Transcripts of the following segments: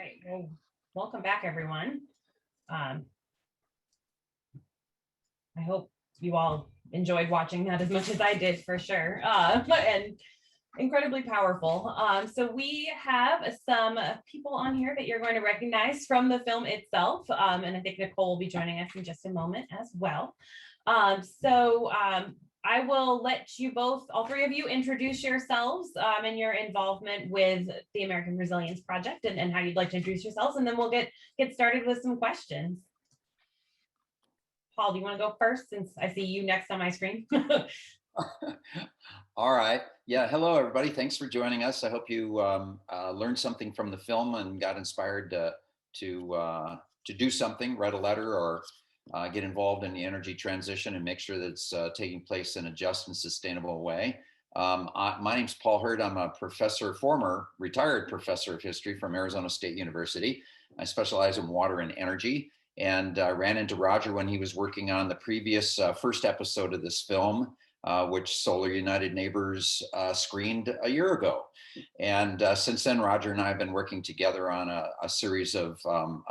right. Well, welcome back, everyone. I hope you all enjoyed watching that as much as I did, for sure. And incredibly powerful. So we have some people on here that you're going to recognize from the film itself. And I think Nicole will be joining us in just a moment as well. I will let you both, all three of you, introduce yourselves and your involvement with the American Resilience Project and how you'd like to introduce yourselves, and then we'll get started with some questions. Paul, do you want to go first, since I see you next on my screen? All right. Yeah. Hello, everybody. Thanks for joining us. I hope you learned something from the film and got inspired to do something, write a letter, or get involved in the energy transition and make sure that it's taking place in a just and sustainable way. My name's Paul Hirt. I'm a professor, former retired professor of history from Arizona State University. I specialize in water and energy, and I ran into Roger when he was working on the previous first episode of this film, which Solar United Neighbors screened a year ago. And since then, Roger and I have been working together on a series of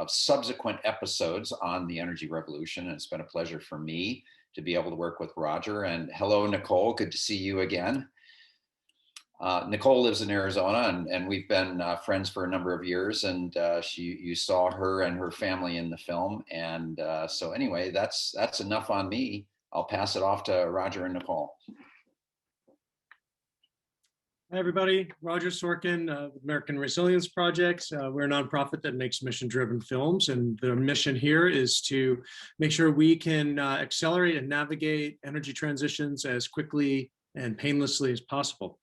subsequent episodes on the energy revolution. And it's been a pleasure for me to be able to work with Roger. And hello, Nicole, good to see you again. Nicole lives in Arizona, and we've been friends for a number of years, and you saw her and her family in the film. And so anyway, that's enough on me. I'll pass it off to Roger and Nicole. Hi, everybody. Roger Sorkin, American Resilience Project. We're a nonprofit that makes mission-driven films, and the mission here is to make sure we can accelerate and navigate energy transitions as quickly and painlessly as possible.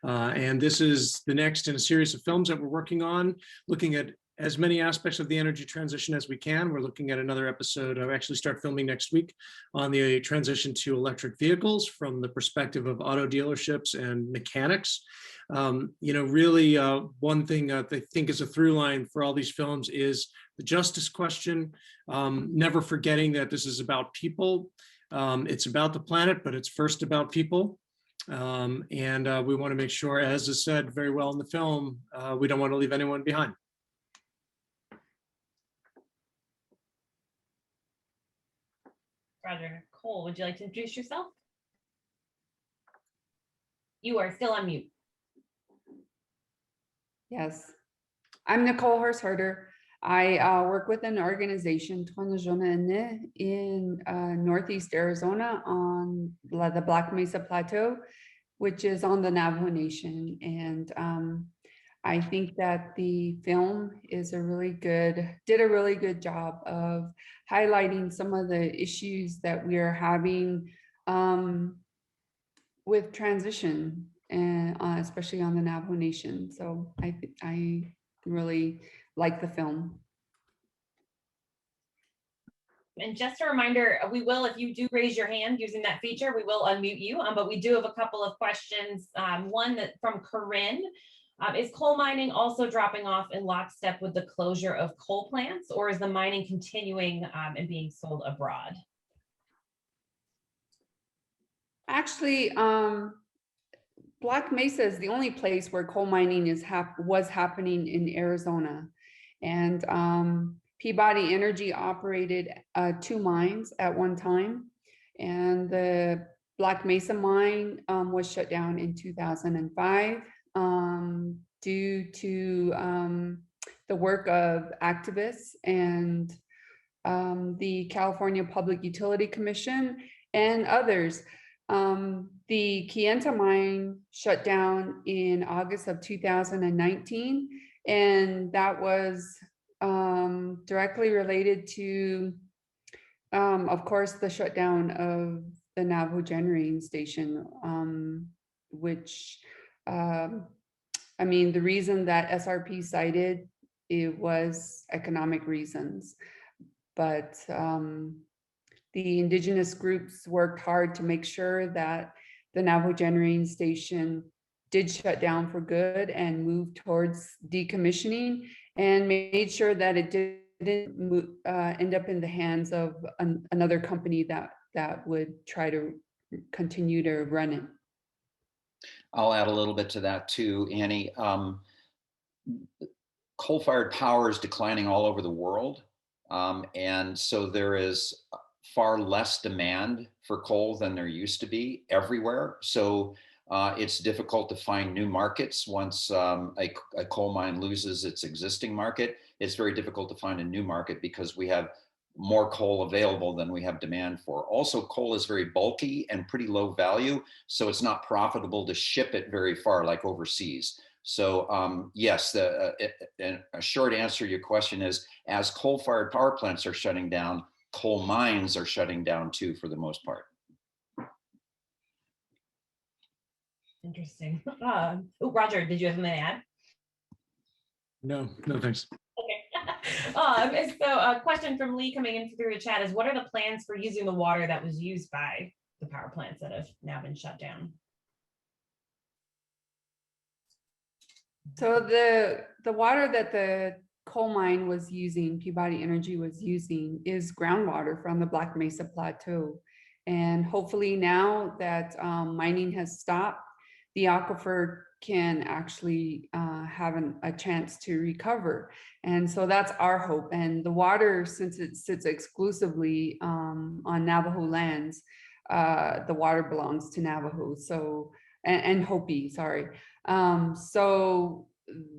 And this is the next in a series of films that we're working on, looking at as many aspects of the energy transition as we can. We're looking at another episode. I actually start filming next week on the transition to electric vehicles from the perspective of auto dealerships and mechanics. Really one thing that I think is a through line for all these films is the justice question, never forgetting that this is about people. It's about the planet, but it's first about people. We want to make sure, as is said very well in the film, we don't want to leave anyone behind. Roger. Nicole, would you like to introduce yourself? You are still on mute. Yes, I'm Nicole Horseherder. I work with an organization in Northeast Arizona on the Black Mesa Plateau, which is on the Navajo Nation. And I think that the film is did a really good job of highlighting some of the issues that we are having with transition, and especially on the Navajo Nation. So I really like the film. And just a reminder, we will, if you do raise your hand using that feature, we will unmute you. But we do have a couple of questions. One that from Corinne. Is coal mining also dropping off in lockstep with the closure of coal plants, or is the mining continuing and being sold abroad? Actually, Black Mesa is the only place where coal mining was happening in Arizona. And Peabody Energy operated 2 mines at one time. And the Black Mesa mine was shut down in 2005. Due to the work of activists and the California Public Utility Commission and others. The Kayenta mine shut down in August of 2019, and that was directly related to, of course, the shutdown of the Navajo generating station, which the reason that SRP cited, it was economic reasons, but the indigenous groups worked hard to make sure that the Navajo generating station did shut down for good and move towards decommissioning, and made sure that it didn't end up in the hands of another company that would try to continue to run it. I'll add a little bit to that too, Annie. coal-fired power is declining all over the world. And so there is far less demand for coal than there used to be everywhere. So it's difficult to find new markets once a coal mine loses its existing market. It's very difficult to find a new market because we have more coal available than we have demand for. Also, coal is very bulky and pretty low value, so it's not profitable to ship it very far, like overseas. So yes, a short answer to your question is, as coal-fired power plants are shutting down, coal mines are shutting down too, for the most part. Interesting. Oh, Roger, did you have something to add? No, thanks. So a question from Lee coming in through the chat is, what are the plans for using the water that was used by the power plants that have now been shut down? So the water that the coal mine was using, Peabody Energy was using, is groundwater from the Black Mesa Plateau. And hopefully now that mining has stopped, the aquifer can actually have a chance to recover. And so that's our hope. And the water, since it sits exclusively on Navajo lands, the water belongs to Navajo. So, and Hopi, sorry. So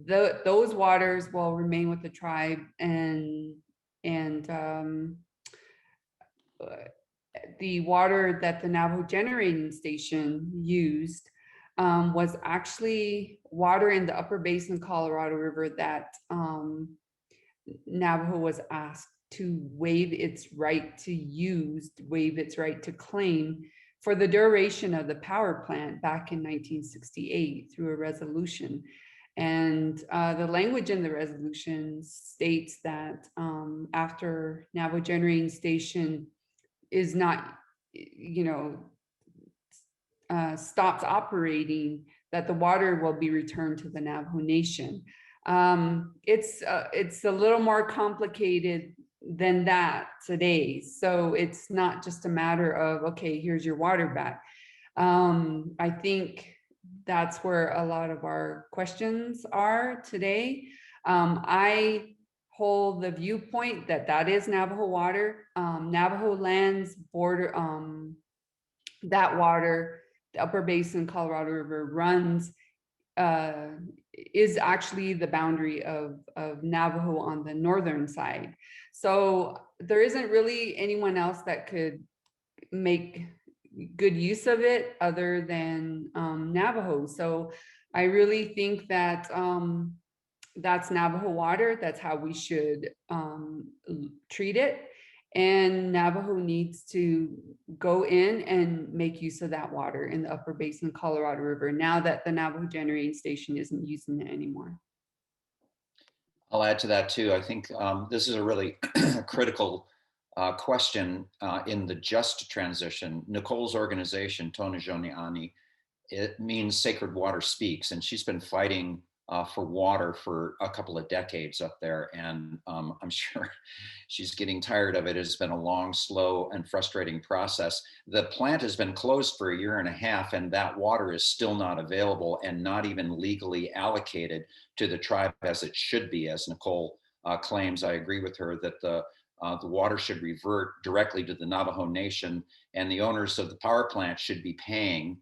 those waters will remain with the tribe, and the water that the Navajo generating station used was actually water in the upper basin Colorado River that Navajo was asked to waive its right to use, waive its right to claim for the duration of the power plant back in 1968 through a resolution. And the language in the resolution states that after Navajo generating station is not, stops operating, that the water will be returned to the Navajo Nation. It's a little more complicated than that today. So it's not just a matter of, okay, here's your water back. I think that's where a lot of our questions are today. I hold the viewpoint that that is Navajo water. Navajo lands border, that water, the upper basin Colorado River runs, is actually the boundary of Navajo on the northern side. So there isn't really anyone else that could make good use of it other than Navajo. So I really think that that's Navajo water. That's how we should treat it. And Navajo needs to go in and make use of that water in the upper basin Colorado River now that the Navajo generating station isn't using it anymore. I'll add to that too. I think this is a really critical question in the just transition. Nicole's organization, Tona Joniani, it means Sacred Water Speaks, and she's been fighting for water for a couple of decades up there, and I'm sure she's getting tired of it. It's been a long, slow, and frustrating process. The plant has been closed for 1.5 years, and that water is still not available and not even legally allocated to the tribe as it should be, as Nicole claims. I agree with her that the water should revert directly to the Navajo Nation, and the owners of the power plant should be paying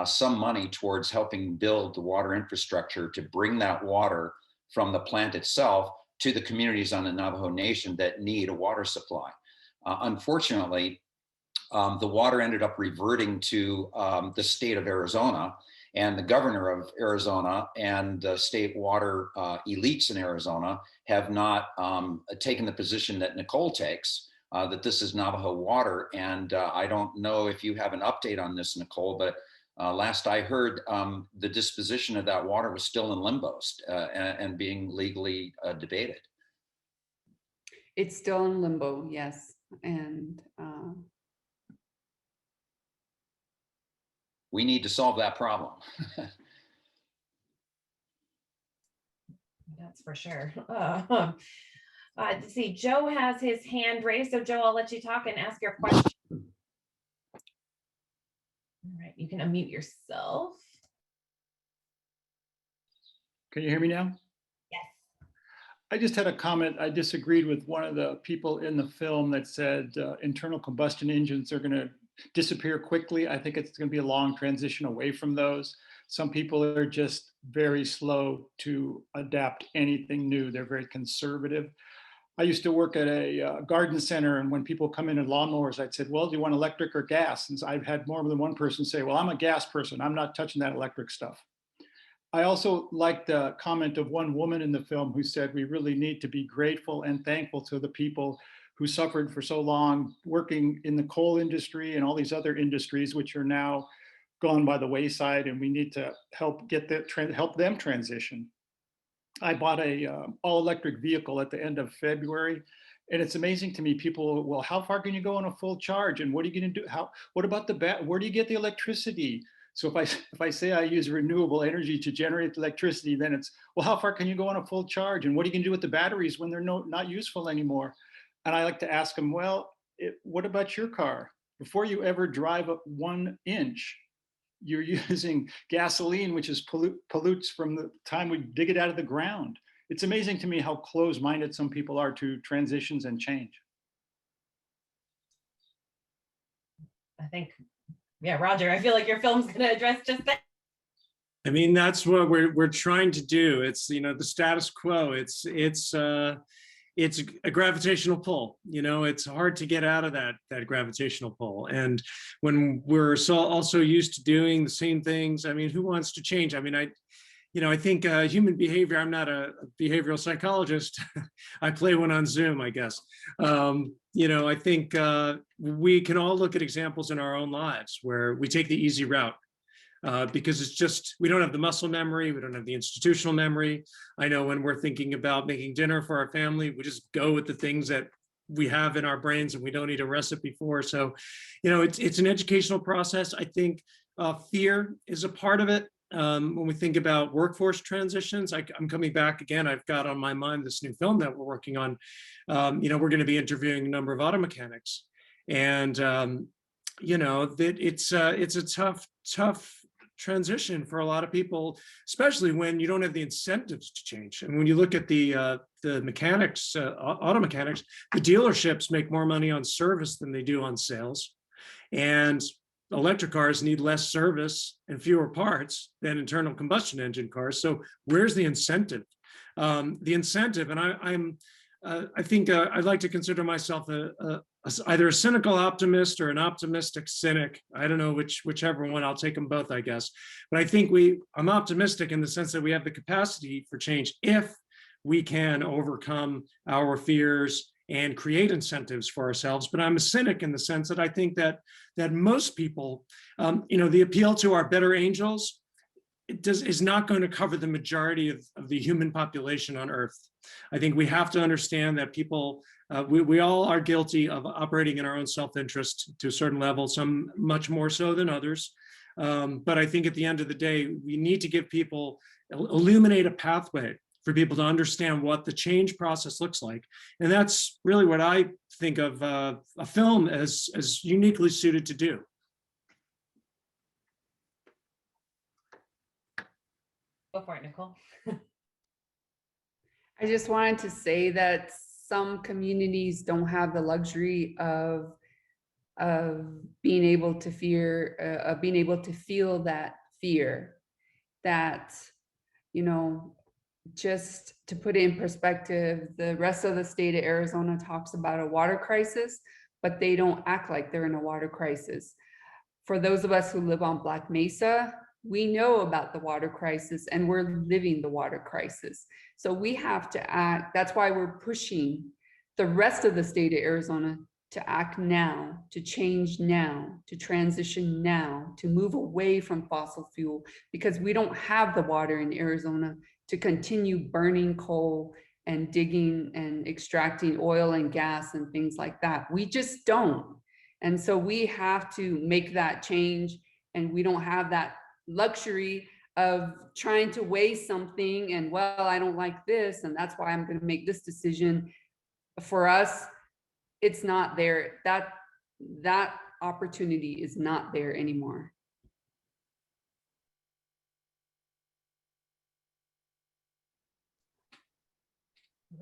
some money towards helping build the water infrastructure to bring that water from the plant itself to the communities on the Navajo Nation that need a water supply. Unfortunately, the water ended up reverting to the state of Arizona, and the governor of Arizona and the state water elites in Arizona have not taken the position that Nicole takes, that this is Navajo water. And I don't know if you have an update on this, Nicole, but last I heard, the disposition of that water was still in limbo and being legally debated. It's still in limbo, yes. And we need to solve that problem. That's for sure. Let's see, Joe has his hand raised. So Joe, I'll let you talk and ask your question. All right, you can unmute yourself. Can you hear me now? Yes. I just had a comment. I disagreed with one of the people in the film that said internal combustion engines are going to disappear quickly. I think it's going to be a long transition away from those. Some people are just very slow to adapt anything new. They're very conservative. I used to work at a garden center, and when people come in at lawnmowers, I'd said, well, do you want electric or gas? And so I've had more than one person say, well, I'm a gas person. I'm not touching that electric stuff. I also liked the comment of one woman in the film who said, we really need to be grateful and thankful to the people who suffered for so long working in the coal industry and all these other industries, which are now gone by the wayside, and we need to help help them transition. I bought a all-electric vehicle at the end of February, and it's amazing to me. People, well, how far can you go on a full charge? And what are you going to do? What about where do you get the electricity? So if I say I use renewable energy to generate electricity, then it's, well, how far can you go on a full charge? And what are you going to do with the batteries when they're not useful anymore? And I like to ask them, well, what about your car? Before you ever drive up 1 inch, you're using gasoline, which is pollutes from the time we dig it out of the ground. It's amazing to me how close-minded some people are to transitions and change. I think, yeah, Roger, I feel like your film's going to address just that. I mean, that's what we're trying to do. It's, you know, the status quo. It's a gravitational pull. You know, it's hard to get out of that gravitational pull. And when we're also used to doing the same things, I mean, who wants to change? I mean, I think human behavior, I'm not a behavioral psychologist. I play one on Zoom, I guess. You know, I think we can all look at examples in our own lives where we take the easy route. Because it's just, we don't have the muscle memory, we don't have the institutional memory. I know when we're thinking about making dinner for our family, we just go with the things that we have in our brains and we don't need a recipe for. So, you know, it's an educational process. I think fear is a part of it. When we think about workforce transitions, I'm coming back again, I've got on my mind this new film that we're working on. You know, we're going to be interviewing a number of auto mechanics. And, you know, that it's a tough transition for a lot of people, especially when you don't have the incentives to change. And when you look at the mechanics, auto mechanics, the dealerships make more money on service than they do on sales. And electric cars need less service and fewer parts than internal combustion engine cars. So where's the incentive? The incentive, and I think I'd like to consider myself either a cynical optimist or an optimistic cynic. I don't know whichever one. I'll take them both, I guess. But I think I'm optimistic in the sense that we have the capacity for change if we can overcome our fears and create incentives for ourselves. But I'm a cynic in the sense that I think that most people, you know, the appeal to our better angels is not going to cover the majority of the human population on Earth. I think we have to understand that people, we all are guilty of operating in our own self-interest to a certain level, some much more so than others. But I think at the end of the day, we need to give people, illuminate a pathway for people to understand what the change process looks like. And that's really what I think of a film as uniquely suited to do. Go for it, Nicole. I just wanted to say that some communities don't have the luxury of being able to feel that fear, that, you know, just to put it in perspective, the rest of the state of Arizona talks about a water crisis, but they don't act like they're in a water crisis. For those of us who live on Black Mesa, we know about the water crisis and we're living the water crisis. So we have to act. That's why we're pushing the rest of the state of Arizona to act now, to change now, to transition now, to move away from fossil fuel, because we don't have the water in Arizona to continue burning coal and digging and extracting oil and gas and things like that. We just don't. And so we have to make that change, and we don't have that luxury of trying to weigh something and, well, I don't like this, and that's why I'm going to make this decision. For us, it's not there. That opportunity is not there anymore.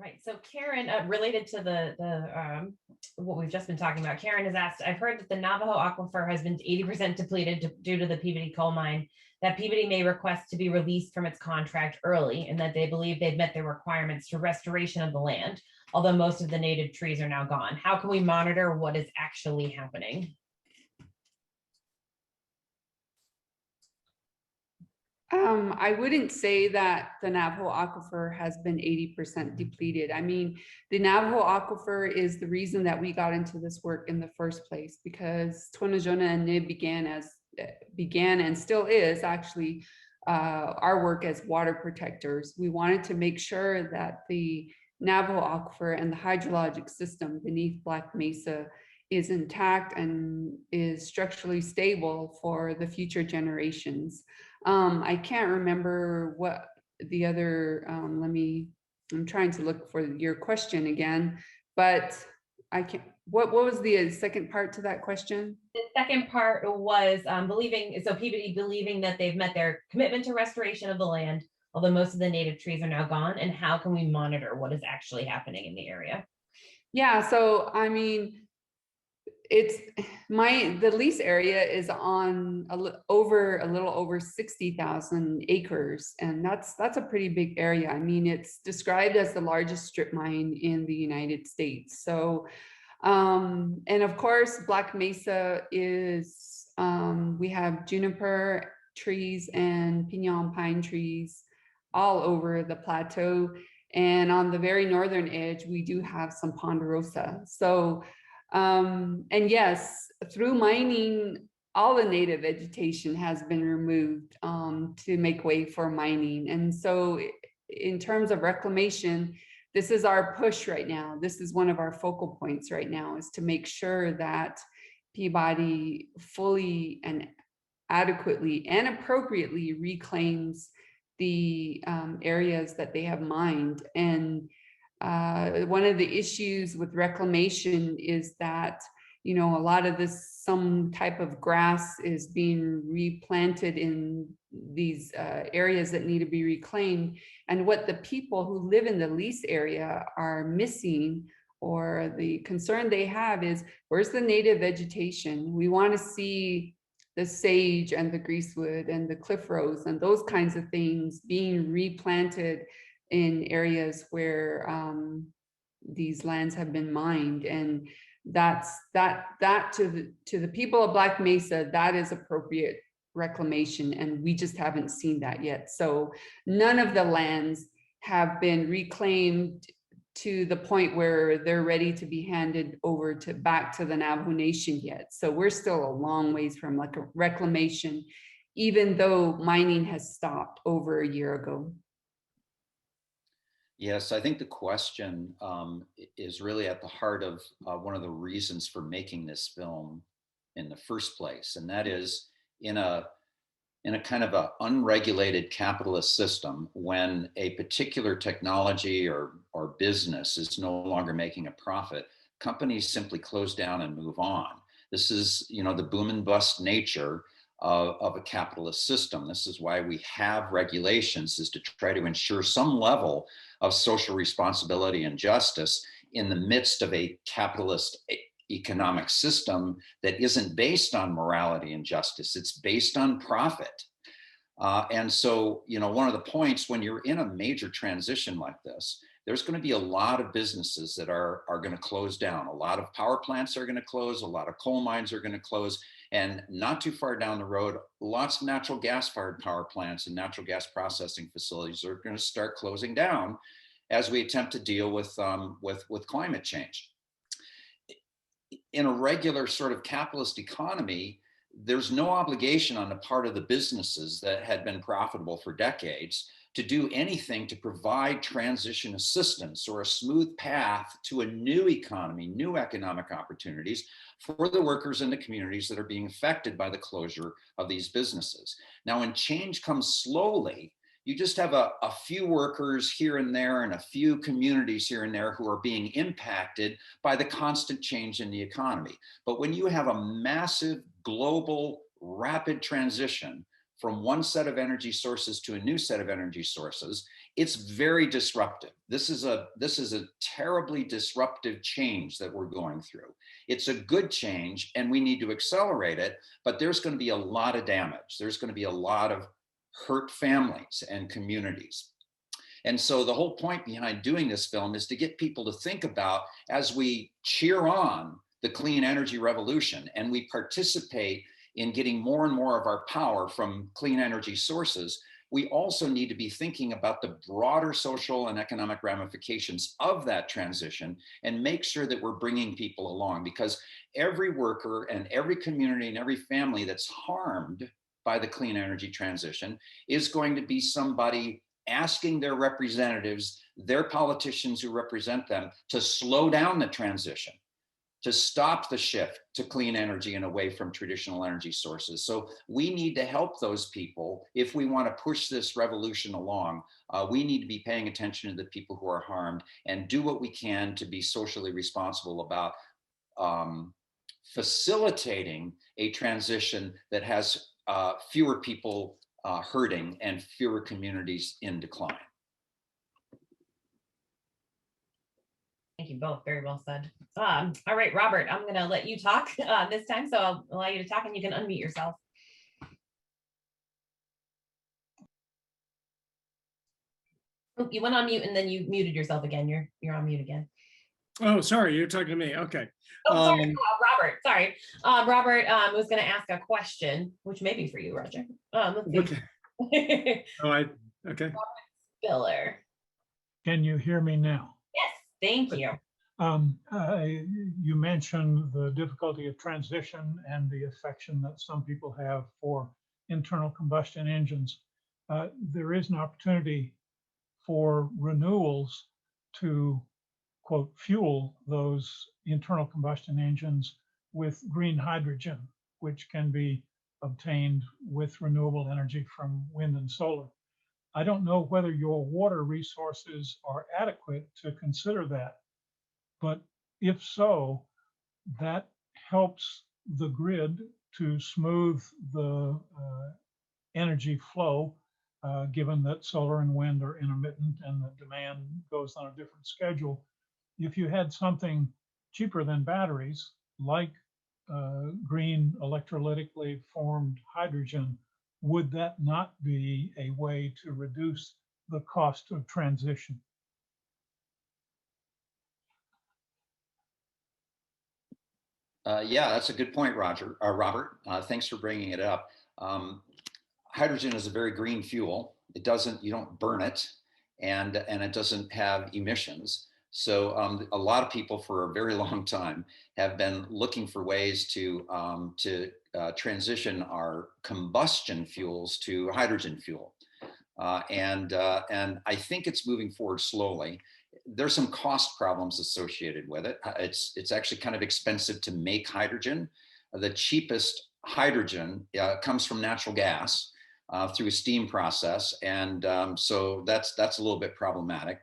Right. So Karen, related to the what we've just been talking about, Karen has asked, I've heard that the Navajo Aquifer has been 80% depleted due to the Peabody coal mine, that Peabody may request to be released from its contract early, and that they believe they've met their requirements to restoration of the land, although most of the native trees are now gone. How can we monitor what is actually happening? I wouldn't say that the Navajo Aquifer has been 80% depleted. I mean, the Navajo Aquifer is the reason that we got into this work in the first place, because Twanajona and Nib began and still is actually our work as water protectors. We wanted to make sure that the Navajo Aquifer and the hydrologic system beneath Black Mesa is intact and is structurally stable for the future generations. I can't remember what the other, I'm trying to look for your question again, but I can't, what was the second part to that question? The second part was Peabody believing that they've met their commitment to restoration of the land, although most of the native trees are now gone, and how can we monitor what is actually happening in the area? Yeah, so I mean, the lease area is on a little over 60,000 acres, and that's a pretty big area. I mean, it's described as the largest strip mine in the United States. So, and of course, Black Mesa is, we have juniper trees and pinon pine trees all over the plateau. And on the very northern edge, we do have some ponderosa. So, and yes, through mining, all the native vegetation has been removed to make way for mining. And so in terms of reclamation, this is our push right now. This is one of our focal points right now, is to make sure that Peabody fully and adequately and appropriately reclaims the areas that they have mined. And one of the issues with reclamation is that, you know, a lot of this, some type of grass is being replanted in these areas that need to be reclaimed. And what the people who live in the lease area are missing, or the concern they have, is where's the native vegetation? We want to see the sage and the greasewood and the cliff rose and those kinds of things being replanted in areas where these lands have been mined. And that to the people of Black Mesa, that is appropriate reclamation, and we just haven't seen that yet. So none of the lands have been reclaimed to the point where they're ready to be handed over back to the Navajo Nation yet. So we're still a long ways from like a reclamation, even though mining has stopped over a year ago. Yes, I think the question is really at the heart of one of the reasons for making this film in the first place, and that is in a kind of a unregulated capitalist system, when a particular technology or business is no longer making a profit, companies simply close down and move on. This is, you know, the boom and bust nature of a capitalist system. This is why we have regulations, is to try to ensure some level of social responsibility and justice in the midst of a capitalist economic system that isn't based on morality and justice. It's based on profit. And so, you know, one of the points when you're in a major transition like this, there's going to be a lot of businesses that are going to close down. A lot of power plants are going to close. A lot of coal mines are going to close. And not too far down the road, lots of natural gas-fired power plants and natural gas processing facilities are going to start closing down as we attempt to deal with climate change. In a regular sort of capitalist economy, there's no obligation on the part of the businesses that had been profitable for decades to do anything to provide transition assistance or a smooth path to a new economy, new economic opportunities for the workers in the communities that are being affected by the closure of these businesses. Now, when change comes slowly, you just have a few workers here and there and a few communities here and there who are being impacted by the constant change in the economy. But when you have a massive global rapid transition from one set of energy sources to a new set of energy sources, it's very disruptive. this is a terribly disruptive change that we're going through. It's a good change and we need to accelerate it, but there's going to be a lot of damage. There's going to be a lot of hurt families and communities. And so the whole point behind doing this film is to get people to think about, as we cheer on the clean energy revolution and we participate in getting more and more of our power from clean energy sources, we also need to be thinking about the broader social and economic ramifications of that transition and make sure that we're bringing people along, because every worker and every community and every family that's harmed by the clean energy transition is going to be somebody asking their representatives, their politicians who represent them, to slow down the transition, to stop the shift to clean energy and away from traditional energy sources. So we need to help those people. If we want to push this revolution along, we need to be paying attention to the people who are harmed and do what we can to be socially responsible about facilitating a transition that has fewer people hurting and fewer communities in decline. Thank you both. Very well said. All right, Robert, I'm going to let you talk this time. So I'll allow you to talk and you can unmute yourself. Oh, you went on mute and then you muted yourself again. You're on mute again. Oh, sorry, you're talking to me. Okay. Oh, sorry. Robert, sorry. Robert was going to ask a question, which may be for you, Roger. Let's see. Okay. Okay. Robert Spiller. Can you hear me now? Yes, thank you. You mentioned the difficulty of transition and the affection that some people have for internal combustion engines. There is an opportunity for renewals to, quote, fuel those internal combustion engines with green hydrogen, which can be obtained with renewable energy from wind and solar. I don't know whether your water resources are adequate to consider that, but if so, that helps the grid to smooth the energy flow, given that solar and wind are intermittent and the demand goes on a different schedule. If you had something cheaper than batteries, like green electrolytically formed hydrogen, would that not be a way to reduce the cost of transition? Yeah, that's a good point, Robert. Thanks for bringing it up. Hydrogen is a very green fuel. You don't burn it, and it doesn't have emissions. So a lot of people for a very long time have been looking for ways to transition our combustion fuels to hydrogen fuel. And I think it's moving forward slowly. There's some cost problems associated with it. It's actually kind of expensive to make hydrogen. The cheapest hydrogen comes from natural gas through a steam process. And so that's a little bit problematic.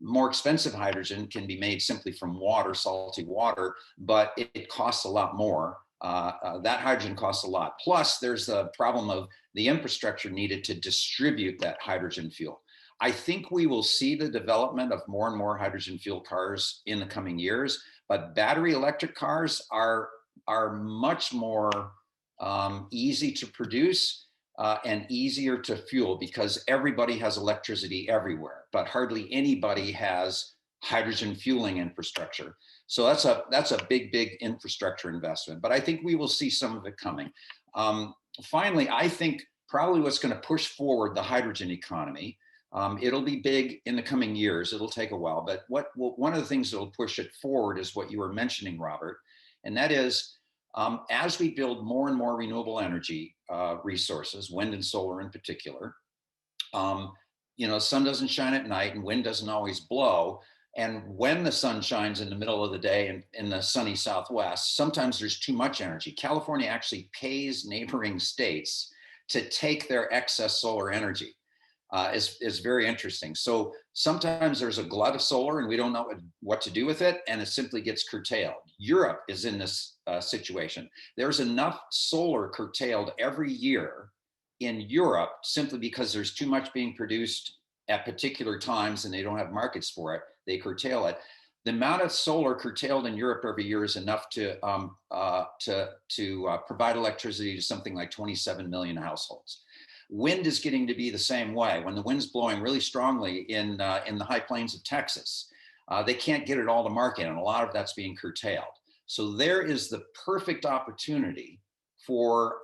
More expensive hydrogen can be made simply from water, salty water, but it costs a lot more. That hydrogen costs a lot. Plus, there's the problem of the infrastructure needed to distribute that hydrogen fuel. I think we will see the development of more and more hydrogen fuel cars in the coming years, but battery electric cars are much more easy to produce and easier to fuel, because everybody has electricity everywhere, but hardly anybody has hydrogen fueling infrastructure. So that's a big infrastructure investment, but I think we will see some of it coming. Finally, I think probably what's going to push forward the hydrogen economy, it'll be big in the coming years. It'll take a while, but one of the things that'll push it forward is what you were mentioning, Robert, and that is as we build more and more renewable energy resources, wind and solar in particular, sun doesn't shine at night and wind doesn't always blow. And when the sun shines in the middle of the day in the sunny Southwest, sometimes there's too much energy. California actually pays neighboring states to take their excess solar energy. Is very interesting. So sometimes there's a glut of solar and we don't know what to do with it, and it simply gets curtailed. Europe is in this situation. There's enough solar curtailed every year in Europe simply because there's too much being produced at particular times and they don't have markets for it, they curtail it. The amount of solar curtailed in Europe every year is enough to provide electricity to something like 27 million households. Wind is getting to be the same way. When the wind's blowing really strongly in the high plains of Texas, they can't get it all to market, and a lot of that's being curtailed. So there is the perfect opportunity for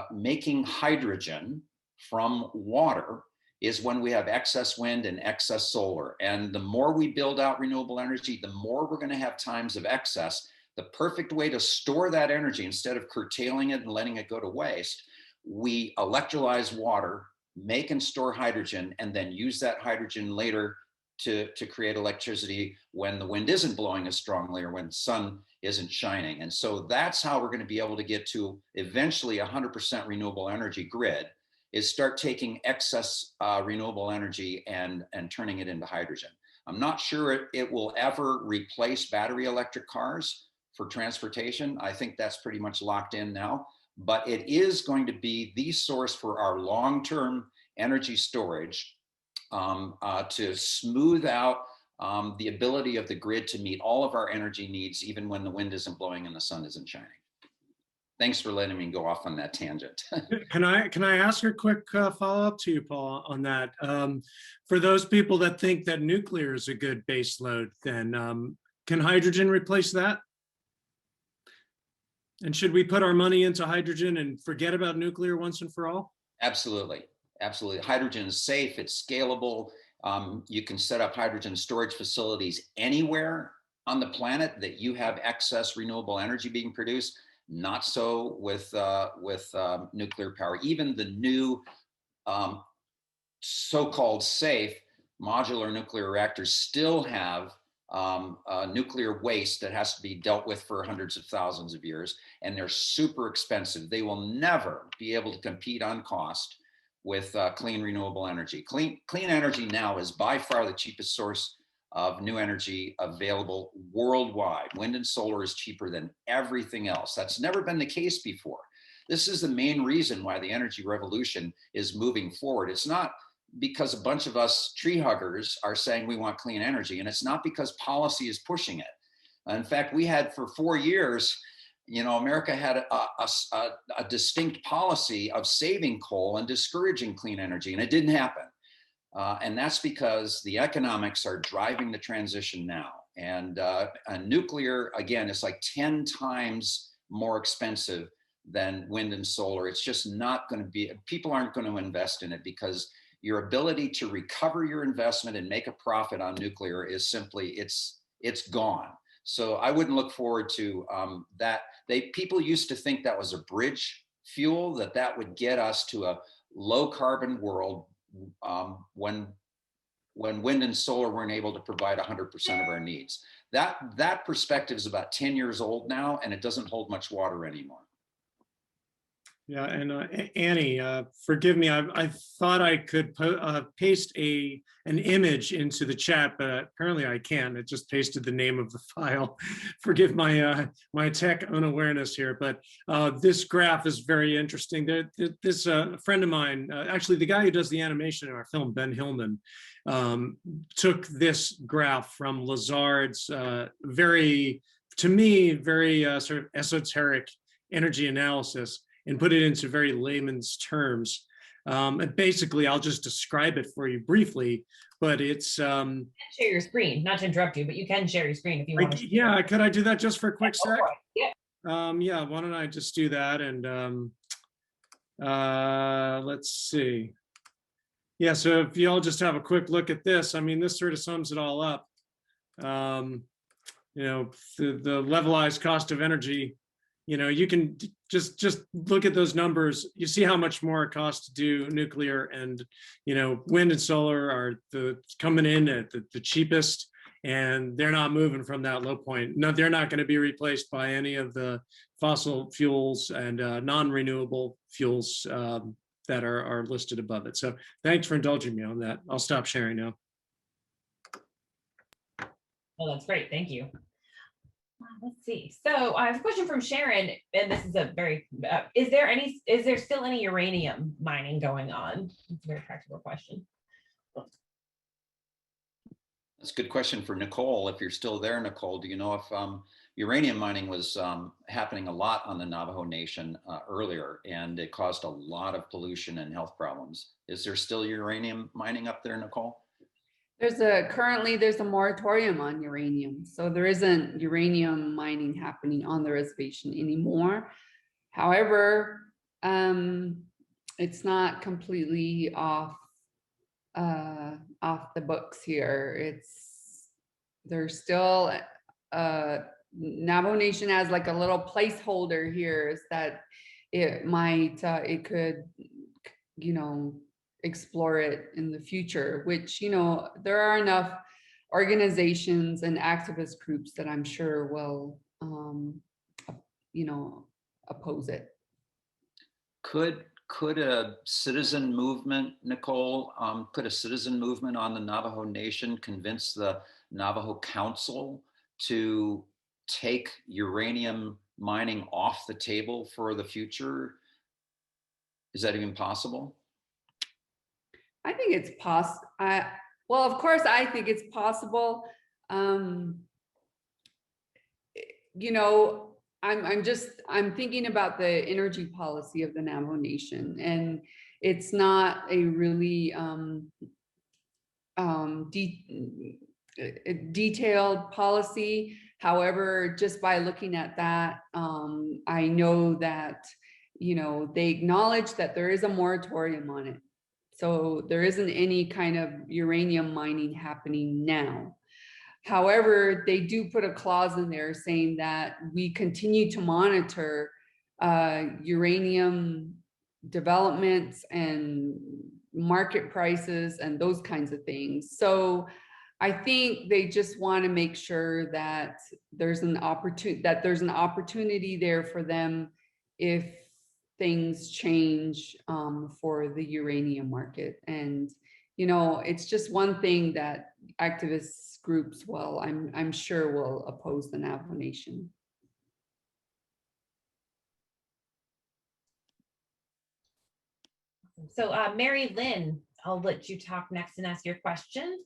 making hydrogen from water is when we have excess wind and excess solar. And the more we build out renewable energy, the more we're going to have times of excess. The perfect way to store that energy, instead of curtailing it and letting it go to waste, we electrolyze water, make and store hydrogen, and then use that hydrogen later to create electricity when the wind isn't blowing as strongly or when the sun isn't shining. And so that's how we're going to be able to get to eventually 100% renewable energy grid, is start taking excess renewable energy and turning it into hydrogen. I'm not sure it will ever replace battery electric cars for transportation. I think that's pretty much locked in now, but it is going to be the source for our long-term energy storage to smooth out the ability of the grid to meet all of our energy needs, even when the wind isn't blowing and the sun isn't shining. Thanks for letting me go off on that tangent. Can I ask a quick follow-up to you, Paul, on that? For those people that think that nuclear is a good base load, then can hydrogen replace that? And should we put our money into hydrogen and forget about nuclear once and for all? Absolutely. Absolutely. Hydrogen is safe. It's scalable. You can set up hydrogen storage facilities anywhere on the planet that you have excess renewable energy being produced. Not so with nuclear power. Even the new so-called safe modular nuclear reactors still have nuclear waste that has to be dealt with for hundreds of thousands of years, and they're super expensive. They will never be able to compete on cost with clean renewable energy. Clean energy now is by far the cheapest source of new energy available worldwide. Wind and solar is cheaper than everything else. That's never been the case before. This is the main reason why the energy revolution is moving forward. It's not because a bunch of us tree huggers are saying we want clean energy, and it's not because policy is pushing it. In fact, we had for 4 years, America had a distinct policy of saving coal and discouraging clean energy, and it didn't happen. And that's because the economics are driving the transition now. And nuclear, again, is like 10 times more expensive than wind and solar. It's just not going to be, people aren't going to invest in it because your ability to recover your investment and make a profit on nuclear is simply, it's gone. So I wouldn't look forward to that. People used to think that was a bridge fuel, that would get us to a low carbon world when wind and solar weren't able to provide 100% of our needs. That perspective is about 10 years old now, and it doesn't hold much water anymore. Yeah, and Annie, forgive me. I thought I could paste an image into the chat, but apparently I can't. It just pasted the name of the file. Forgive my my tech unawareness here, but this graph is very interesting. This friend of mine, actually the guy who does the animation in our film, Ben Hillman, took this graph from Lazard's very sort of esoteric energy analysis, and put it into very layman's terms. And basically, I'll just describe it for you briefly, but it's... share your screen, not to interrupt you, but you can share your screen if you want to. Yeah, could I do that just for a quick sec? Yeah. Yeah, why don't I just do that? And let's see. Yeah, so if you all just have a quick look at this, I mean, this sort of sums it all up. The levelized cost of energy, you can just look at those numbers. You see how much more it costs to do nuclear, and wind and solar are coming in at the cheapest, and they're not moving from that low point. No, they're not going to be replaced by any of the fossil fuels and non-renewable fuels that are listed above it. So thanks for indulging me on that. I'll stop sharing now. Oh, that's great. Thank you. Let's see. So I have a question from Sharon, and this is a very, is there still any uranium mining going on? It's a very practical question. That's a good question for Nicole. If you're still there, Nicole, do you know if uranium mining was happening a lot on the Navajo Nation earlier, and it caused a lot of pollution and health problems? Is there still uranium mining up there, Nicole? Currently there's a moratorium on uranium. So there isn't uranium mining happening on the reservation anymore. However, it's not completely off the books here. There's still Navajo Nation has like a little placeholder here, is that it could, explore it in the future, which, there are enough organizations and activist groups that I'm sure will, oppose it. Could a citizen movement, Nicole, could a citizen movement on the Navajo Nation convince the Navajo Council to take uranium mining off the table for the future? Is that even possible? I think it's possible. Well, of course, I think it's possible. I'm thinking about the energy policy of the Navajo Nation, and it's not a really detailed policy. However, just by looking at that, I know that, they acknowledge that there is a moratorium on it. So there isn't any kind of uranium mining happening now. However, they do put a clause in there saying that we continue to monitor uranium developments and market prices and those kinds of things. So I think they just want to make sure that there's an opportunity there for them if things change for the uranium market. And it's just one thing that activist groups I'm sure will oppose the Navajo Nation. So Mary Lynn, I'll let you talk next and ask your question.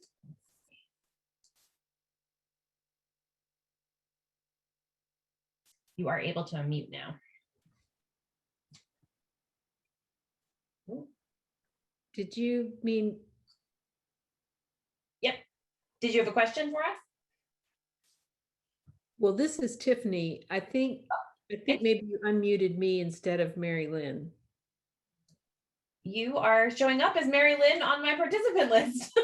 You are able to unmute now. Did you mean? Yep. Did you have a question for us? Well, this is Tiffany. I think maybe you unmuted me instead of Mary Lynn. You are showing up as Mary Lynn on my participant list.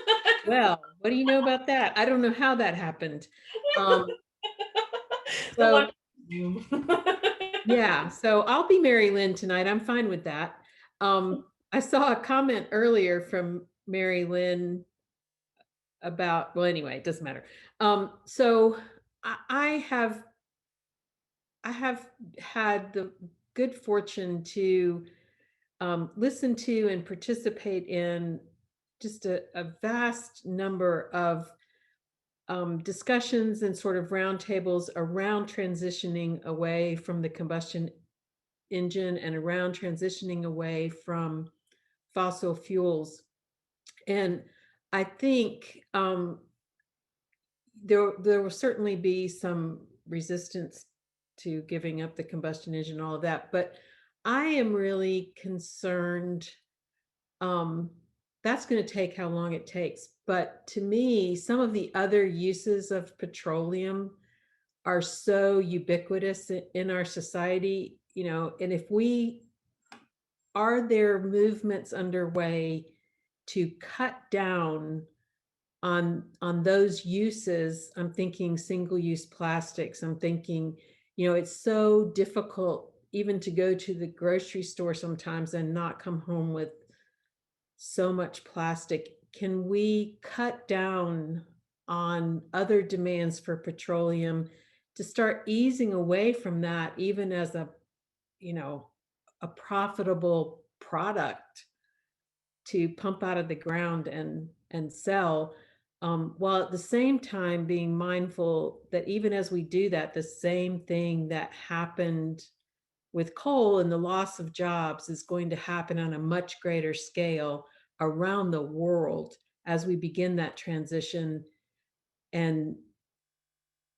Well, what do you know about that? I don't know how that happened. Yeah, so I'll be Mary Lynn tonight. I'm fine with that. I saw a comment earlier from Mary Lynn about, well, anyway, it doesn't matter. So I have had the good fortune to listen to and participate in just a vast number of discussions and sort of roundtables around transitioning away from the combustion engine and around transitioning away from fossil fuels. And I think there will certainly be some resistance to giving up the combustion engine and all of that, but I am really concerned. That's going to take how long it takes. But to me, some of the other uses of petroleum are so ubiquitous in our society, and if are there movements underway to cut down on those uses? I'm thinking single-use plastics. I'm thinking, it's so difficult even to go to the grocery store sometimes and not come home with so much plastic. Can we cut down on other demands for petroleum to start easing away from that, even as a profitable product to pump out of the ground and sell, while at the same time being mindful that even as we do that, the same thing that happened with coal and the loss of jobs is going to happen on a much greater scale around the world as we begin that transition And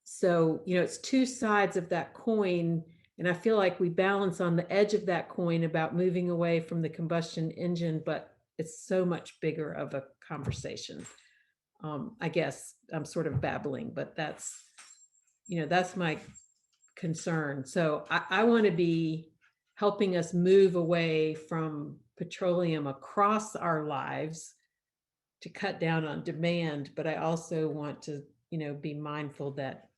so, it's two sides of that coin. And I feel like we balance on the edge of that coin about moving away from the combustion engine, but it's so much bigger of a conversation. I guess I'm sort of babbling, but that's my concern. So I want to be helping us move away from petroleum across our lives to cut down on demand, but I also want to, be mindful that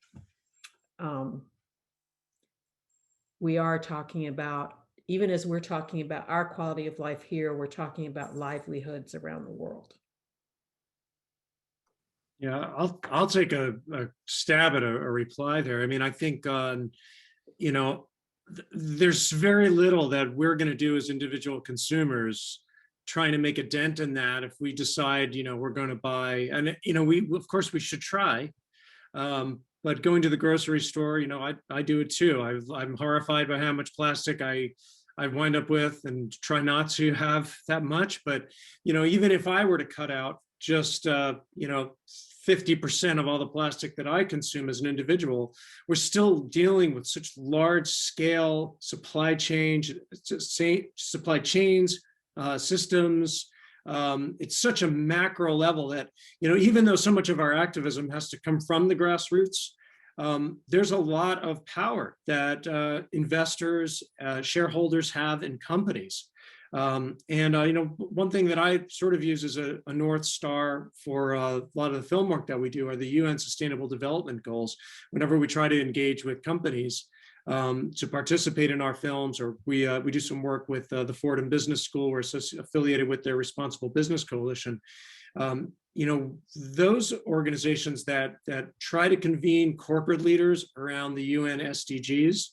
we are talking about, even as we're talking about our quality of life here, we're talking about livelihoods around the world. Yeah, I'll take a stab at a reply there. I mean, I think there's very little that we're going to do as individual consumers trying to make a dent in that if we decide we're going to buy, and we of course we should try, but going to the grocery store, I do it too. I'm horrified by how much plastic I wind up with, and try not to have that much. But even if I were to cut out just 50% of all the plastic that I consume as an individual, we're still dealing with such large scale supply chains, systems. It's such a macro level that, even though so much of our activism has to come from the grassroots, there's a lot of power that investors, shareholders have in companies. One thing that I sort of use as a North Star for a lot of the film work that we do are the UN Sustainable Development Goals. Whenever we try to engage with companies to participate in our films, or we do some work with the Fordham Business School, we're affiliated with their Responsible Business Coalition. Those organizations that try to convene corporate leaders around the UN SDGs,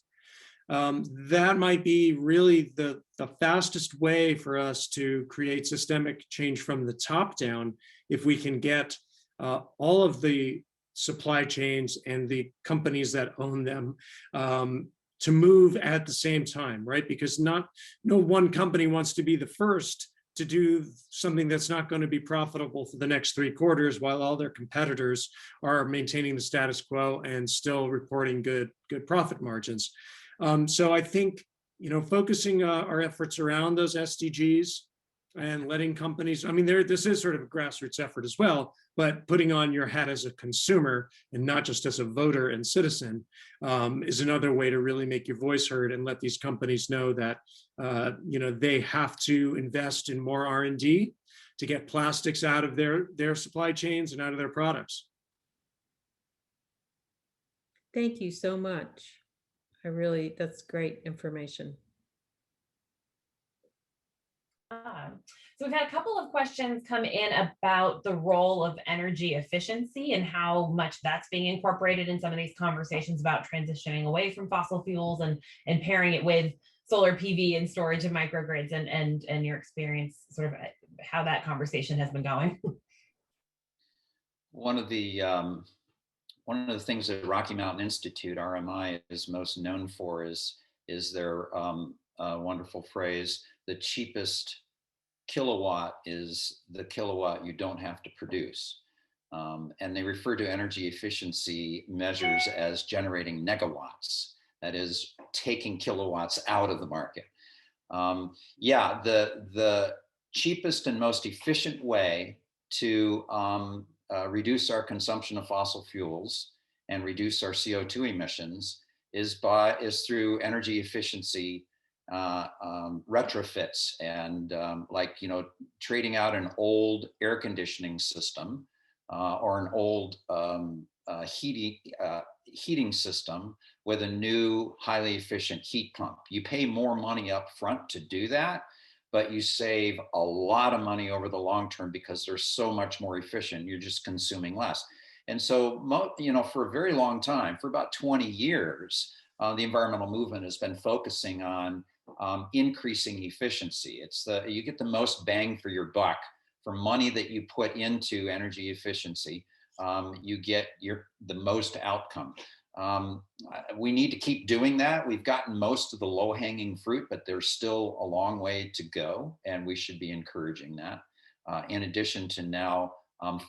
that might be really the fastest way for us to create systemic change from the top down, if we can get all of the supply chains and the companies that own them to move at the same time, right? Because no one company wants to be the first to do something that's not going to be profitable for the next 3 quarters, while all their competitors are maintaining the status quo and still reporting good profit margins. So I think, focusing our efforts around those SDGs and letting companies, this is sort of a grassroots effort as well, but putting on your hat as a consumer and not just as a voter and citizen is another way to really make your voice heard and let these companies know that, they have to invest in more R&D to get plastics out of their supply chains and out of their products. Thank you so much. That's great information. So we've had a couple of questions come in about the role of energy efficiency and how much that's being incorporated in some of these conversations about transitioning away from fossil fuels and pairing it with solar PV and storage and microgrids, and your experience, sort of how that conversation has been going. One of the things that Rocky Mountain Institute, RMI, is most known for is their wonderful phrase: the cheapest kilowatt is the kilowatt you don't have to produce. And they refer to energy efficiency measures as generating negawatts, that is taking kilowatts out of the market. The cheapest and most efficient way to reduce our consumption of fossil fuels and reduce our CO2 emissions is through energy efficiency retrofits, and trading out an old air conditioning system or an old heating system with a new highly efficient heat pump. You pay more money up front to do that, but you save a lot of money over the long term because they're so much more efficient. You're just consuming less. And so, for a very long time, for about 20 years, the environmental movement has been focusing on increasing efficiency. You get the most bang for your buck for money that you put into energy efficiency. You get the most outcome. We need to keep doing that. We've gotten most of the low-hanging fruit, but there's still a long way to go, and we should be encouraging that. In addition to now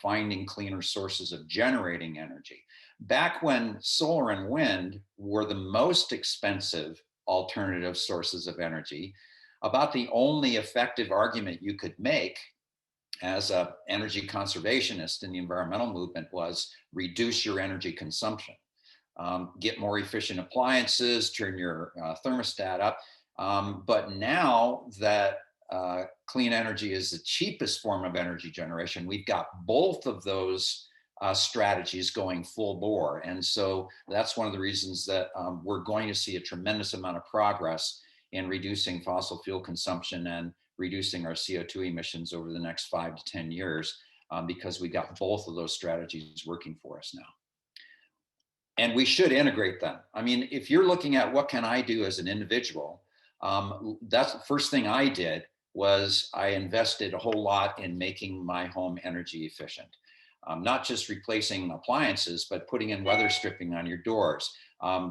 finding cleaner sources of generating energy. Back when solar and wind were the most expensive alternative sources of energy, about the only effective argument you could make as an energy conservationist in the environmental movement was reduce your energy consumption. Get more efficient appliances, turn your thermostat up. But now that clean energy is the cheapest form of energy generation, we've got both of those strategies going full bore. And so that's one of the reasons that we're going to see a tremendous amount of progress in reducing fossil fuel consumption and reducing our CO2 emissions over the next 5 to 10 years, because we got both of those strategies working for us now. And we should integrate them. I mean, if you're looking at what can I do as an individual, that's the first thing I did was I invested a whole lot in making my home energy efficient. Not just replacing appliances, but putting in weather stripping on your doors,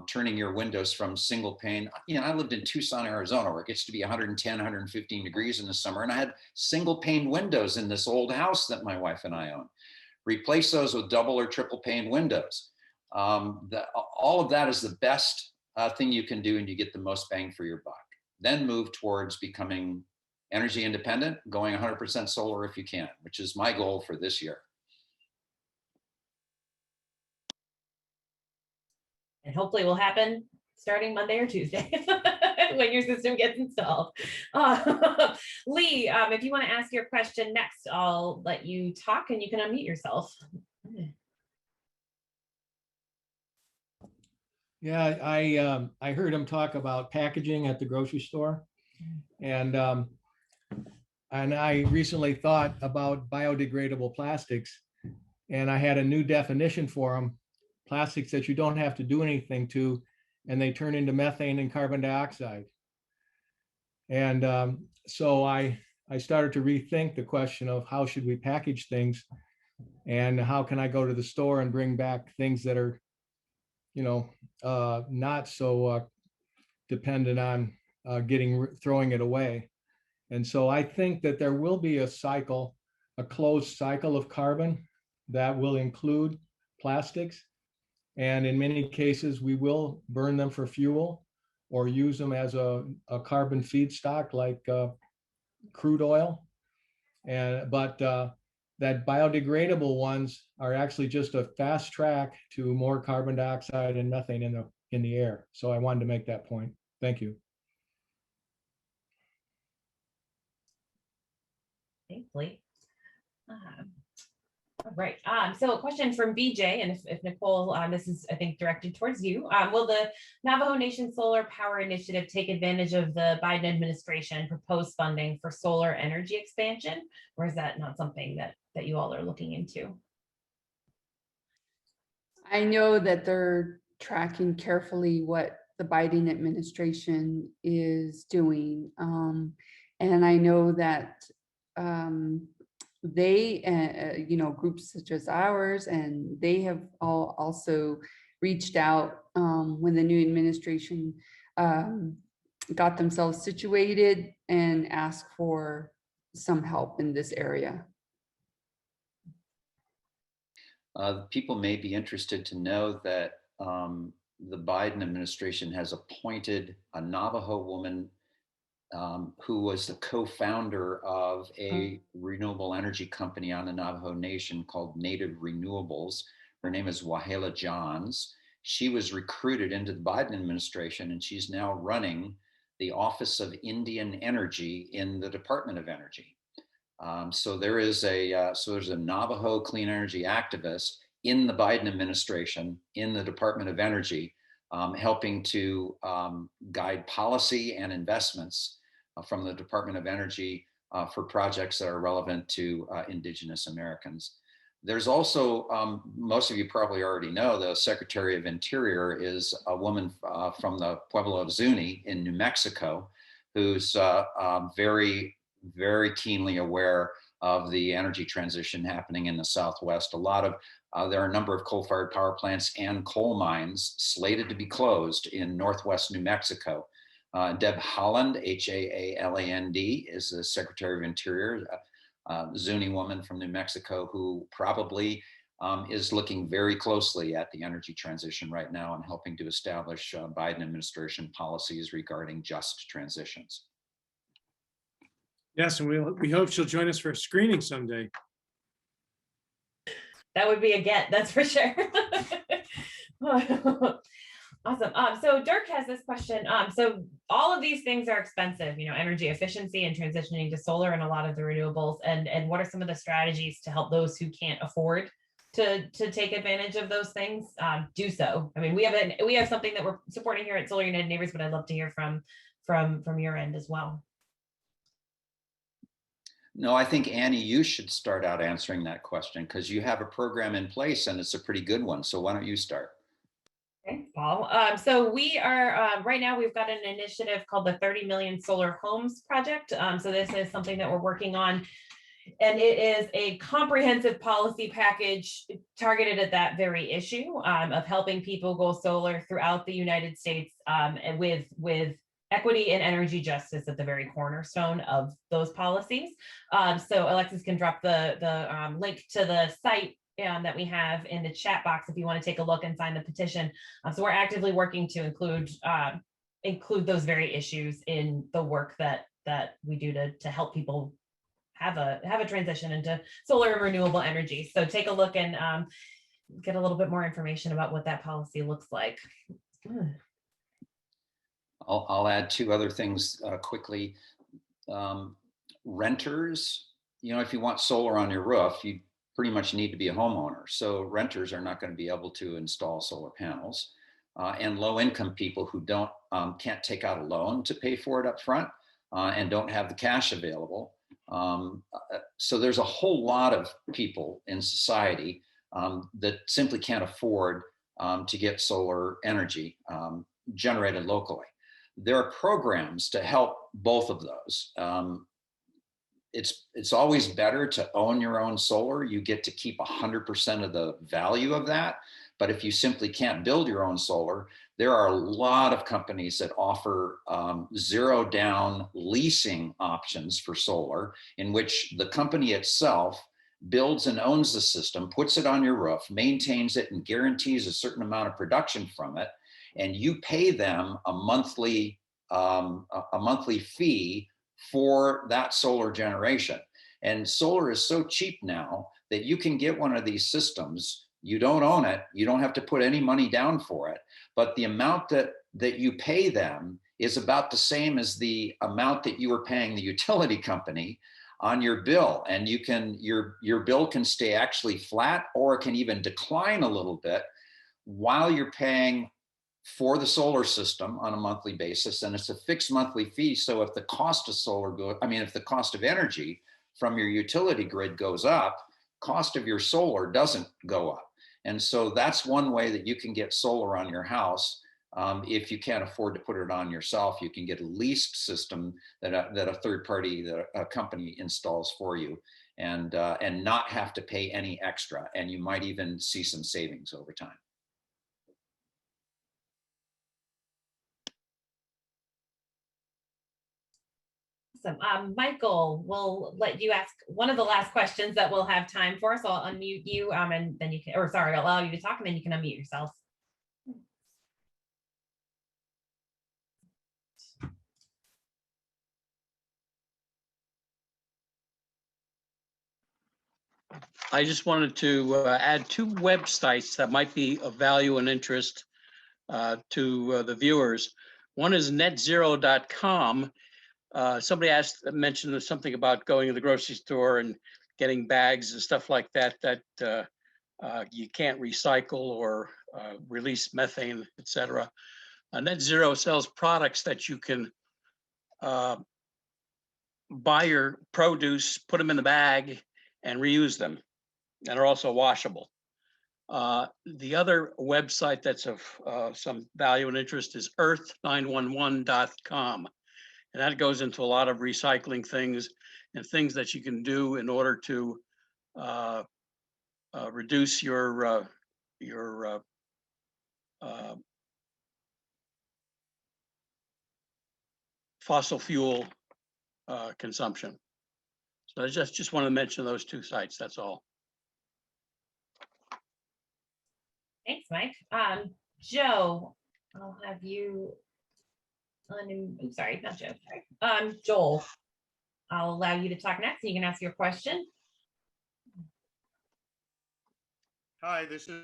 turning your windows from single pane. You know, I lived in Tucson, Arizona, where it gets to be 110, 115 degrees in the summer. And I had single pane windows in this old house that my wife and I own. Replace those with double or triple pane windows. All of that is the best thing you can do, and you get the most bang for your buck. Then move towards becoming energy independent, going 100% solar if you can, which is my goal for this year. And hopefully will happen starting Monday or Tuesday when your system gets installed. Lee, if you want to ask your question next, I'll let you talk and you can unmute yourself. Yeah, I heard him talk about packaging at the grocery store, and I recently thought about biodegradable plastics, and I had a new definition for them: plastics that you don't have to do anything to, and they turn into methane and carbon dioxide. And so I started to rethink the question of how should we package things, and how can I go to the store and bring back things that are, not so dependent on throwing it away. And so I think that there will be a cycle, a closed cycle of carbon that will include plastics. And in many cases, we will burn them for fuel or use them as a carbon feedstock like crude oil. But that biodegradable ones are actually just a fast track to more carbon dioxide and methane in the air. So I wanted to make that point. Thank you. Thanks, Lee. All right. So a question from BJ, and if Nicole, this is, I think, directed towards you. Will the Navajo Nation Solar Power Initiative take advantage of the Biden administration proposed funding for solar energy expansion, or is that not something that you all are looking into? I know that they're tracking carefully what the Biden administration is doing. And I know that they, groups such as ours, and they have all also reached out when the new administration got themselves situated and asked for some help in this area. People may be interested to know that the Biden administration has appointed a Navajo woman who was the co-founder of a renewable energy company on the Navajo Nation called Native Renewables. Her name is Wahala Johns. She was recruited into the Biden administration, and she's now running the Office of Indian Energy in the Department of Energy. So there's a Navajo clean energy activist in the Biden administration in the Department of Energy, helping to guide policy and investments from the Department of Energy for projects that are relevant to Indigenous Americans. There's also, most of you probably already know, the Secretary of Interior is a woman from the Pueblo of Zuni in New Mexico, who's very, very keenly aware of the energy transition happening in the Southwest. There are a number of coal-fired power plants and coal mines slated to be closed in Northwest New Mexico. Deb Haaland, Haaland, is the Secretary of Interior. Zuni woman from New Mexico who probably is looking very closely at the energy transition right now and helping to establish Biden administration policies regarding just transitions. Yes, and we hope she'll join us for a screening someday. That would be a get, that's for sure. Awesome. So Dirk has this question. So all of these things are expensive, energy efficiency and transitioning to solar and a lot of the renewables. And what are some of the strategies to help those who can't afford to take advantage of those things do so? I mean, we have something that we're supporting here at Solar United Neighbors, but I'd love to hear from your end as well. No, I think Annie, you should start out answering that question because you have a program in place and it's a pretty good one. So why don't you start? Okay, Paul. So we are right now we've got an initiative called the 30 Million Solar Homes Project. So this is something that we're working on, and it is a comprehensive policy package targeted at that very issue of helping people go solar throughout the United States, and with equity and energy justice at the very cornerstone of those policies. So Alexis can drop the link to the site that we have in the chat box if you want to take a look and sign the petition. So we're actively working to include those very issues in the work that we do to help people have a transition into solar and renewable energy. So take a look and get a little bit more information about what that policy looks like. I'll add two other things quickly. Renters, if you want solar on your roof, you pretty much need to be a homeowner. So renters are not going to be able to install solar panels. And low-income people who can't take out a loan to pay for it up front and don't have the cash available. So there's a whole lot of people in society that simply can't afford to get solar energy generated locally. There are programs to help both of those. It's always better to own your own solar. You get to keep 100% of the value of that. But if you simply can't build your own solar, there are a lot of companies that offer zero down leasing options for solar, in which the company itself builds and owns the system, puts it on your roof, maintains it, and guarantees a certain amount of production from it. And you pay them a monthly fee for that solar generation. And solar is so cheap now that you can get one of these systems. You don't own it. You don't have to put any money down for it. But the amount that you pay them is about the same as the amount that you were paying the utility company on your bill. And your bill can stay actually flat, or it can even decline a little bit while you're paying for the solar system on a monthly basis. And it's a fixed monthly fee. So if the cost of if the cost of energy from your utility grid goes up, cost of your solar doesn't go up. And so that's one way that you can get solar on your house. If you can't afford to put it on yourself, you can get a leased system that a third party, that a company installs for you, and not have to pay any extra. And you might even see some savings over time. Awesome. Michael, we'll let you ask one of the last questions that we'll have time for. So I'll unmute you and then you can, I'll allow you to talk and then you can unmute yourself. I just wanted to add two websites that might be of value and interest to the viewers. One is NetZero.com. Somebody mentioned something about going to the grocery store and getting bags and stuff like that you can't recycle or release methane, etc. NetZero sells products that you can buy your produce, put them in the bag, and reuse them, and are also washable. The other website that's of some value and interest is Earth911.com. And that goes into a lot of recycling things and things that you can do in order to reduce your fossil fuel consumption. So I just want to mention those two sites, that's all. Thanks, Mike. Joe, I'll have you sorry, not Joe, sorry. Joel, I'll allow you to talk next. So you can ask your question. Hi, this is.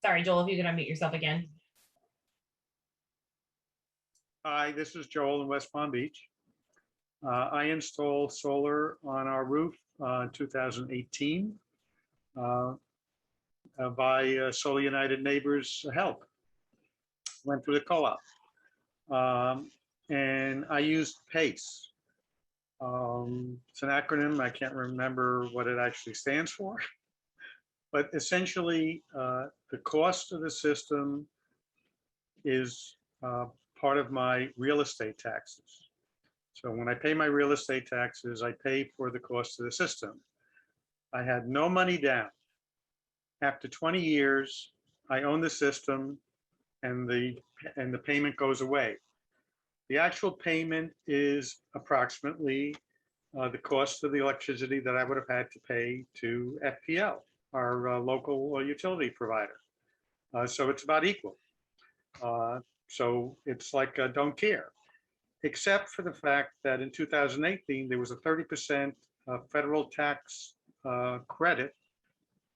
Sorry, Joel, if you can unmute yourself again. Hi, this is Joel in West Palm Beach. I installed solar on our roof in 2018 by Solar United Neighbors help. Went through the co-op. And I used PACE. It's an acronym. I can't remember what it actually stands for. But essentially, the cost of the system is part of my real estate taxes. So when I pay my real estate taxes, I pay for the cost of the system. I had no money down. After 20 years, I own the system and the payment goes away. The actual payment is approximately the cost of the electricity that I would have had to pay to FPL, our local utility provider. So it's about equal. So it's like don't care, except for the fact that in 2018, there was a 30% federal tax credit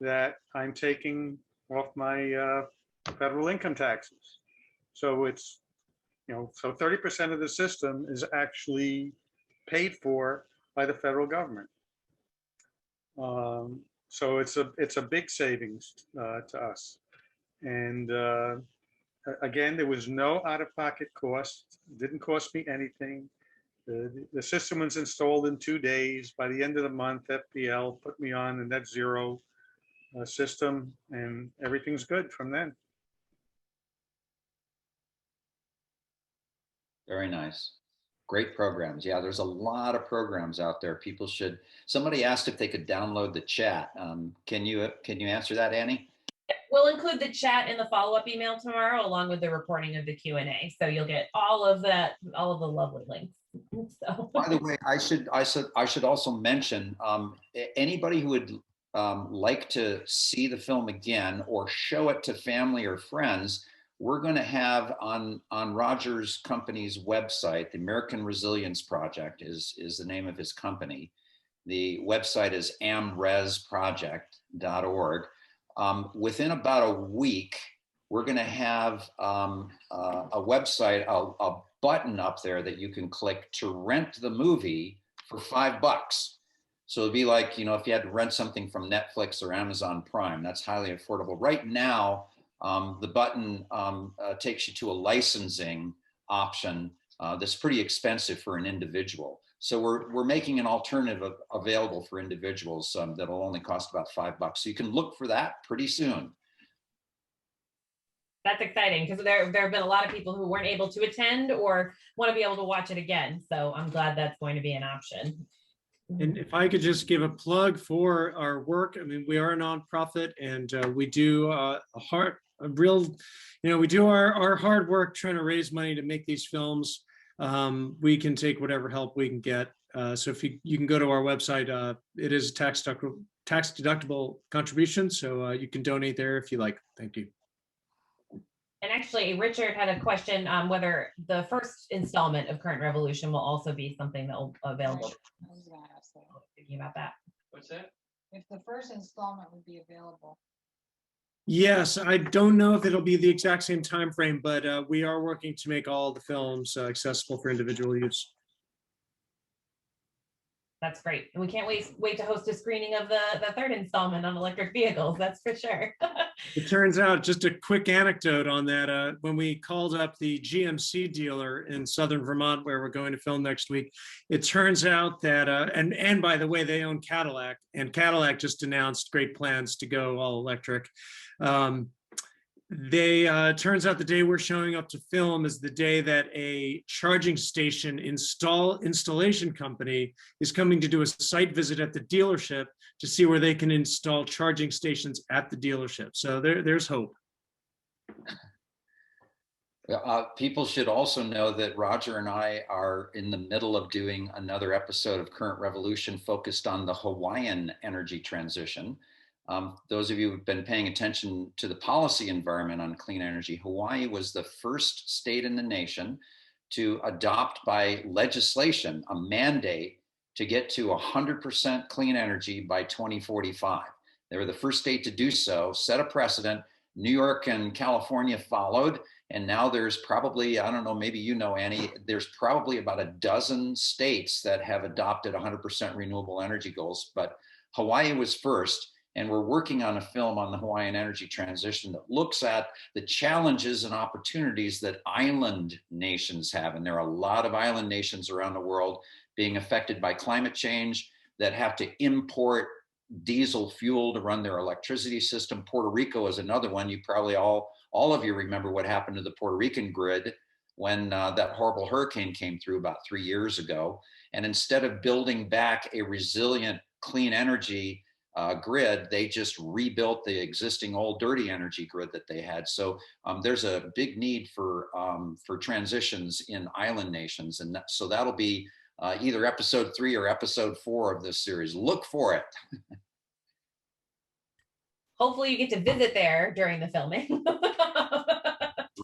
that I'm taking off my federal income taxes. So it's, so 30% of the system is actually paid for by the federal government. So it's a big savings to us. And again, there was no out-of-pocket cost. Didn't cost me anything. The system was installed in 2 days. By the end of the month, FPL put me on the NetZero system, and everything's good from then. Very nice. Great programs. Yeah, there's a lot of programs out there. People should. Somebody asked if they could download the chat. Can you answer that, Annie? We'll include the chat in the follow-up email tomorrow, along with the reporting of the Q&A. So you'll get all of that, all of the lovely links. So. By the way, I should also mention anybody who would like to see the film again or show it to family or friends. We're going to have on Roger's company's website, the American Resilience Project is the name of his company. The website is amresproject.org. Within about a week, we're going to have a website, a button up there that you can click to rent the movie for $5. So it'd be like, if you had to rent something from Netflix or Amazon Prime, that's highly affordable. Right now, the button takes you to a licensing option that's pretty expensive for an individual. So we're making an alternative available for individuals that'll only cost about $5. So you can look for that pretty soon. That's exciting because there have been a lot of people who weren't able to attend or want to be able to watch it again. So I'm glad that's going to be an option. And if I could just give a plug for our work, I mean, we are a nonprofit, and we do we do our hard work trying to raise money to make these films. We can take whatever help we can get. So if you can go to our website, it is tax deductible contribution. So you can donate there if you like. Thank you. And actually, Richard had a question on whether the first installment of Current Revolution will also be something that will be available. I was gonna ask that. Thinking about that. What's that? If the first installment would be available. Yes, I don't know if it'll be the exact same time frame, but we are working to make all the films accessible for individual use. That's great. And we can't wait to host a screening of the third installment on electric vehicles. That's for sure. It turns out, just a quick anecdote on that, when we called up the GMC dealer in Southern Vermont, where we're going to film next week, it turns out that, and by the way, they own Cadillac, and Cadillac just announced great plans to go all electric. Turns out the day we're showing up to film is the day that a charging station installation company is coming to do a site visit at the dealership to see where they can install charging stations at the dealership. So there's hope. People should also know that Roger and I are in the middle of doing another episode of Current Revolution focused on the Hawaiian energy transition. Those of you who've been paying attention to the policy environment on clean energy, Hawaii was the first state in the nation to adopt by legislation a mandate to get to 100% clean energy by 2045. They were the first state to do so, set a precedent. New York and California followed. And now there's probably, I don't know, maybe you know, Annie, there's probably about a dozen states that have adopted 100% renewable energy goals, but Hawaii was first. And we're working on a film on the Hawaiian energy transition that looks at the challenges and opportunities that island nations have. And there are a lot of island nations around the world being affected by climate change that have to import diesel fuel to run their electricity system. Puerto Rico is another one. You probably all of you remember what happened to the Puerto Rican grid when that horrible hurricane came through about 3 years ago. And instead of building back a resilient, clean energy grid, they just rebuilt the existing old dirty energy grid that they had. So there's a big need for transitions in island nations. And so that'll be either episode 3 or episode 4 of this series. Look for it. Hopefully you get to visit there during the filming.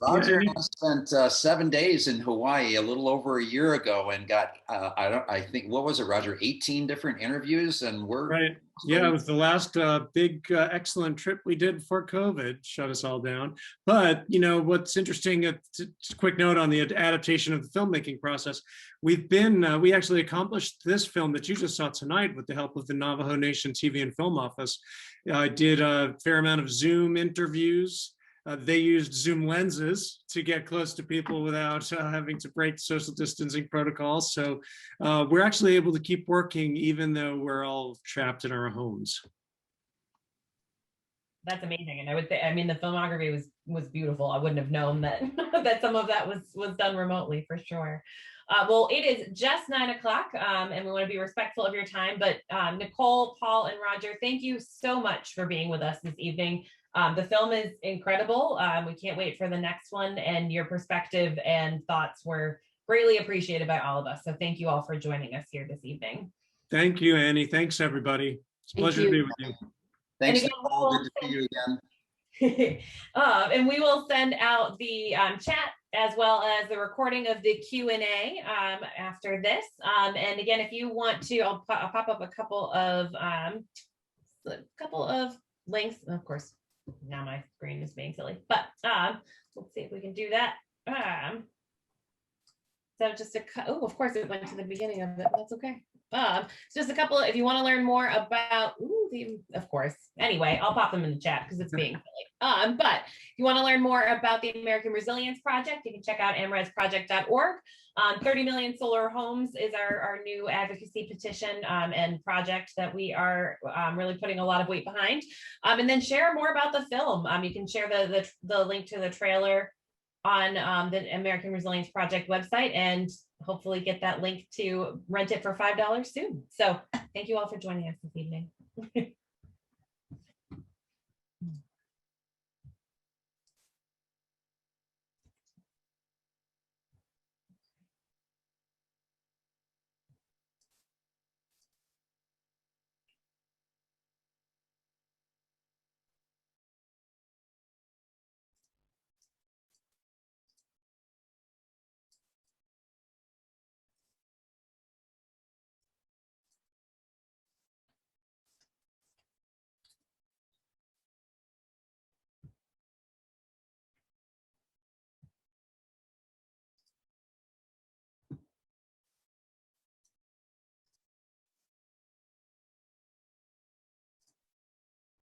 Roger and I spent 7 days in Hawaii a little over a year ago and got, I think, what was it, Roger, 18 different interviews, and we're... Right. Yeah, it was the last big, excellent trip we did before COVID shut us all down. But, you know, what's interesting, just a quick note on the adaptation of the filmmaking process. We actually accomplished this film that you just saw tonight with the help of the Navajo Nation TV and Film Office. I did a fair amount of Zoom interviews. They used Zoom lenses to get close to people without having to break social distancing protocols. So we're actually able to keep working even though we're all trapped in our homes. That's amazing. And I would say, I mean, the filmography was beautiful. I wouldn't have known that that some of that was done remotely for sure. Well, it is just 9 o'clock and we want to be respectful of your time, but Nicole, Paul, and Roger, thank you so much for being with us this evening. The film is incredible. We can't wait for the next one, and your perspective and thoughts were greatly appreciated by all of us. So thank you all for joining us here this evening. Thank you, Annie. Thanks, everybody. It's a pleasure to be with you. Thanks, again, Nicole. Good to see you again. And we will send out the chat as well as the recording of the Q&A after this. And again, if you want to, I'll pop up a couple of links, of course. Now my screen is being silly, but let's see if we can do that. So just oh, of course it went to the beginning of it. That's okay. Just a couple, if you want to learn more about, of course. Anyway, I'll pop them in the chat because it's being silly. But if you want to learn more about the American Resilience Project, you can check out amresproject.org. 30 million solar homes is our new advocacy petition and project that we are really putting a lot of weight behind. And then share more about the film. You can share the link to the trailer on the American Resilience Project website and hopefully get that link to rent it for $5 soon. So thank you all for joining us this evening.